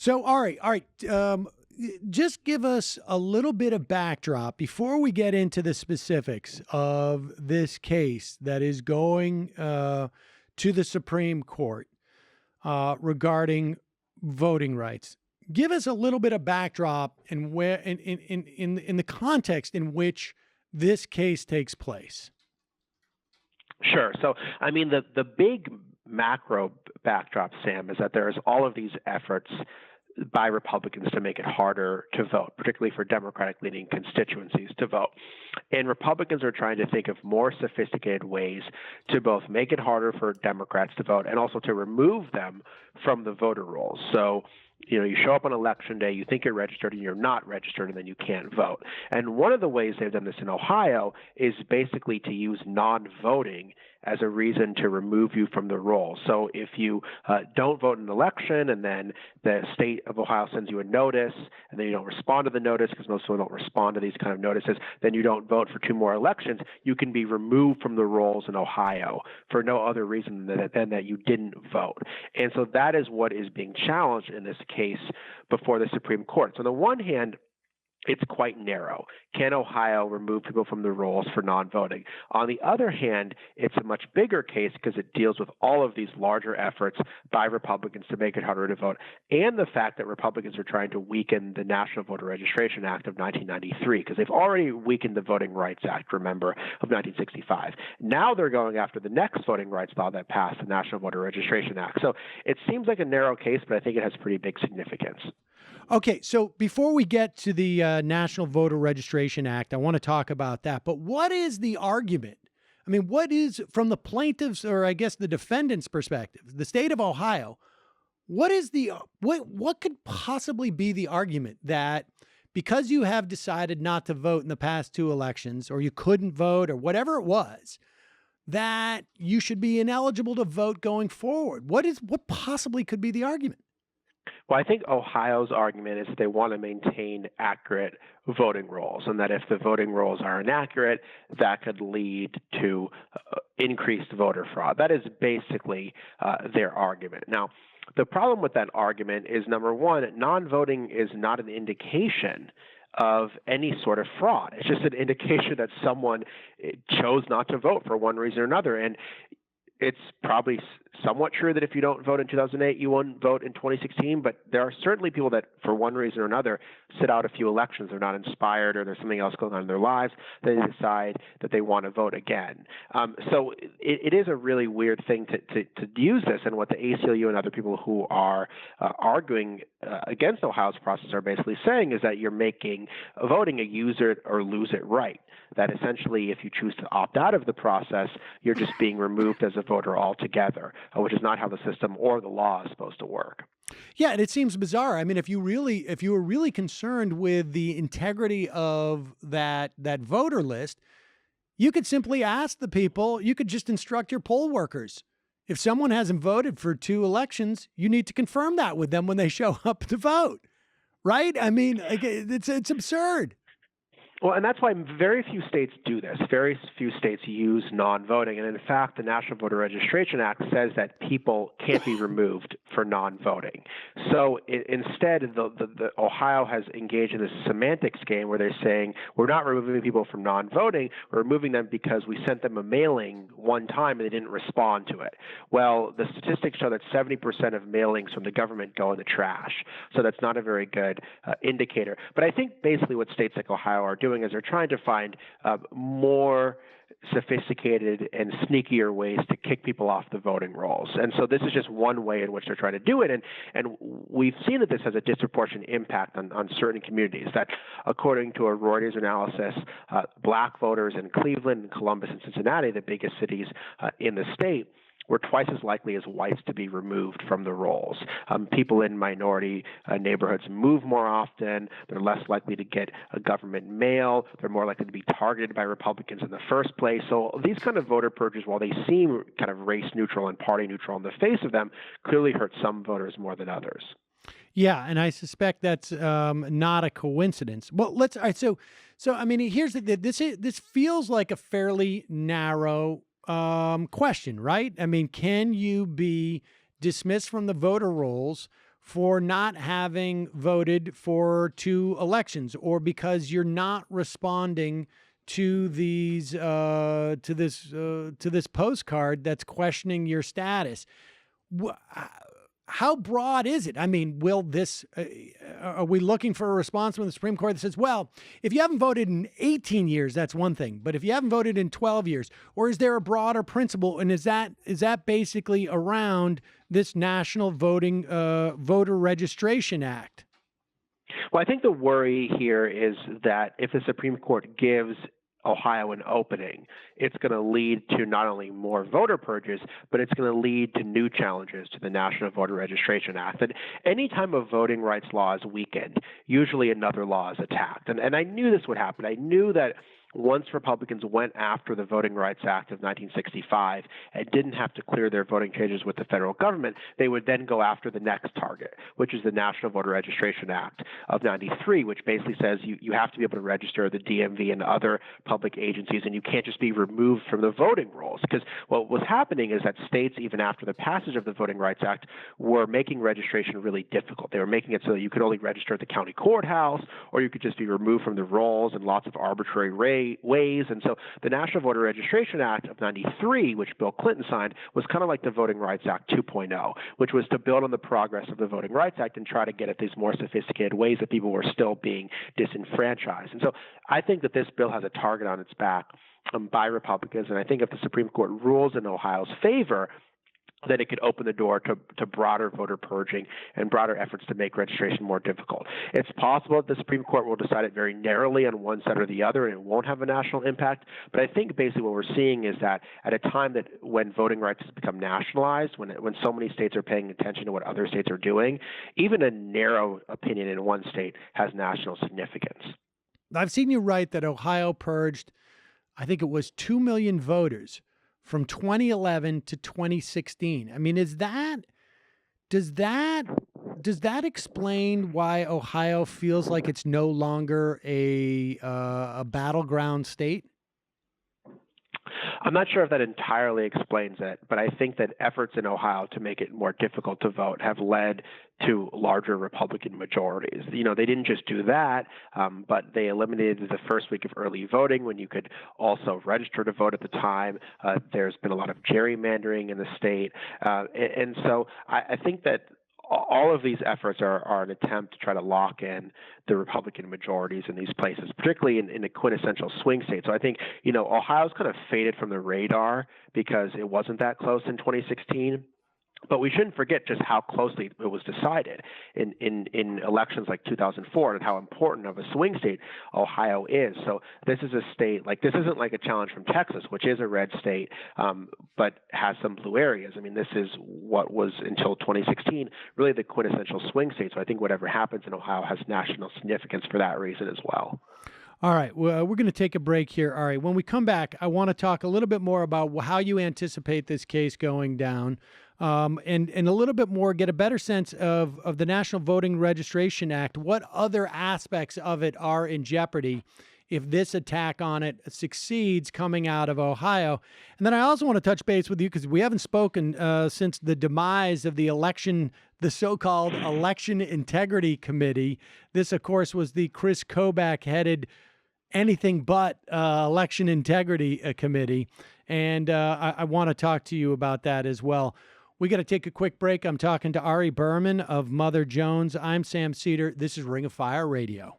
So, all right. Just give us a little bit of backdrop before we get into the specifics of this case that is going to the Supreme Court regarding voting rights. Give us a little bit of backdrop and where in the context in which this case takes place. Sure. So, I mean, the big macro backdrop, Sam, is that there's all of these efforts by Republicans to make it harder to vote, particularly for Democratic-leaning constituencies to vote. And Republicans are trying to think of more sophisticated ways to both make it harder for Democrats to vote and also to remove them from the voter rolls. So, you show up on election day, you think you're registered and you're not registered, and then you can't vote. And one of the ways they've done this in Ohio is basically to use non-voting as a reason to remove you from the roll. So if you don't vote in an election and then the state of Ohio sends you a notice and then you don't respond to the notice, because most people don't respond to these kind of notices, then you don't vote for 2 more elections, you can be removed from the rolls in Ohio for no other reason than that you didn't vote. And so that is what is being challenged in this case before the Supreme Court. So on the one hand, it's quite narrow. Can Ohio remove people from the rolls for non-voting? On the other hand, it's a much bigger case because it deals with all of these larger efforts by Republicans to make it harder to vote, and the fact that Republicans are trying to weaken the National Voter Registration Act of 1993, because they've already weakened the Voting Rights Act, remember, of 1965. Now they're going after the next voting rights law that passed, the National Voter Registration Act. So it seems like a narrow case, but I think it has pretty big significance. Okay, so before we get to the National Voter Registration Act, I want to talk about that. But what is the argument? I mean, what is, from the plaintiff's, or I guess the defendant's perspective, the state of Ohio, what is the what could possibly be the argument that because you have decided not to vote in the past 2 elections, or you couldn't vote, or whatever it was, that you should be ineligible to vote going forward? What possibly could be the argument? Well, I think Ohio's argument is that they want to maintain accurate voting rolls, and that if the voting rolls are inaccurate, that could lead to increased voter fraud. That is basically their argument. Now, the problem with that argument is, number one, non-voting is not an indication of any sort of fraud. It's just an indication that someone chose not to vote for one reason or another. And it's probably somewhat true that if you don't vote in 2008, you won't vote in 2016, but there are certainly people that, for one reason or another, sit out a few elections. They're not inspired, or there's something else going on in their lives. They decide that they want to vote again. So it is a really weird thing to use this, and what the ACLU and other people who are arguing against Ohio's process are basically saying is that you're making voting a use it or lose it right. That essentially, if you choose to opt out of the process, you're just being removed as a voter altogether, which is not how the system or the law is supposed to work. Yeah, and it seems bizarre. I mean, if you were really concerned with the integrity of that voter list, you could simply ask the people. You could just instruct your poll workers. If someone hasn't voted for 2 elections, you need to confirm that with them when they show up to vote, right? I mean, it's absurd. Well, and that's why very few states do this. Very few states use non-voting. And in fact, the National Voter Registration Act says that people can't be removed for non-voting. So instead, the Ohio has engaged in this semantics game where they're saying, we're not removing people from non-voting, we're removing them because we sent them a mailing one time and they didn't respond to it. Well, the statistics show that 70% of mailings from the government go in the trash. So that's not a very good indicator. But I think basically what states like Ohio are doing is they're trying to find more sophisticated and sneakier ways to kick people off the voting rolls. And so this is just one way in which they're trying to do it. And we've seen that this has a disproportionate impact on certain communities, that according to a Reuters analysis, black voters in Cleveland, Columbus, and Cincinnati, the biggest cities in the state, were twice as likely as whites to be removed from the rolls. People in minority neighborhoods move more often. They're less likely to get a government mail. They're more likely to be targeted by Republicans in the first place. So these kind of voter purges, while they seem kind of race neutral and party neutral on the face of them, clearly hurt some voters more than others. Yeah, and I suspect that's not a coincidence. Well, all right. So I mean, here's this feels like a fairly narrow question, right? I mean, can you be dismissed from the voter rolls for not having voted for 2 elections, or because you're not responding to this postcard that's questioning your status. How broad is it? I mean, will this, are we looking for a response from the Supreme Court that says, well, if you haven't voted in 18 years, that's one thing, but if you haven't voted in 12 years, or is there a broader principle? And is that basically around this National Voter Registration Act? Well, I think the worry here is that if the Supreme Court gives Ohio an opening, it's going to lead to not only more voter purges, but it's going to lead to new challenges to the National Voter Registration Act. And any time a voting rights law is weakened, usually another law is attacked. And I knew this would happen. I knew that once Republicans went after the Voting Rights Act of 1965 and didn't have to clear their voting changes with the federal government, they would then go after the next target, which is the National Voter Registration Act of 93, which basically says you have to be able to register the DMV and other public agencies, and you can't just be removed from the voting rolls. Because what was happening is that states, even after the passage of the Voting Rights Act, were making registration really difficult. They were making it so that you could only register at the county courthouse, or you could just be removed from the rolls in lots of arbitrary ways. And so the National Voter Registration Act of 93, which Bill Clinton signed, was kind of like the Voting Rights Act 2.0, which was to build on the progress of the Voting Rights Act and try to get at these more sophisticated ways that people were still being disenfranchised. And so I think that this bill has a target on its back by Republicans. And I think if the Supreme Court rules in Ohio's favor, then it could open the door to broader voter purging and broader efforts to make registration more difficult. It's possible that the Supreme Court will decide it very narrowly on one side or the other, and it won't have a national impact. But I think basically what we're seeing is that at a time that when voting rights has become nationalized, when so many states are paying attention to what other states are doing, even a narrow opinion in one state has national significance. I've seen you write that Ohio purged, I think it was 2 million voters from 2011 to 2016. I mean, does that explain why Ohio feels like it's no longer a battleground state? I'm not sure if that entirely explains it, but I think that efforts in Ohio to make it more difficult to vote have led to larger Republican majorities. You know, they didn't just do that, but they eliminated the first week of early voting when you could also register to vote at the time. There's been a lot of gerrymandering in the state. And so I think that all of these efforts are an attempt to try to lock in the Republican majorities in these places, particularly in the quintessential swing state. So I think, you know, Ohio's kind of faded from the radar because it wasn't that close in 2016. But we shouldn't forget just how closely it was decided in elections like 2004 and how important of a swing state Ohio is. So this is a state, like, this isn't like a challenge from Texas, which is a red state, but has some blue areas. I mean, this is what was until 2016 really the quintessential swing state. So I think whatever happens in Ohio has national significance for that reason as well. All right. Well, we're going to take a break here, Ari. When we come back, I want to talk a little bit more about how you anticipate this case going down. And a little bit more, get a better sense of the National Voting Registration Act. What other aspects of it are in jeopardy if this attack on it succeeds coming out of Ohio? And then I also want to touch base with you because we haven't spoken since the demise of the election, the so-called Election Integrity Committee. This, of course, was the Chris Kobach-headed anything but Election Integrity Committee. And I want to talk to you about that as well. We got to take a quick break. I'm talking to Ari Berman of Mother Jones. I'm Sam Seder. This is Ring of Fire Radio.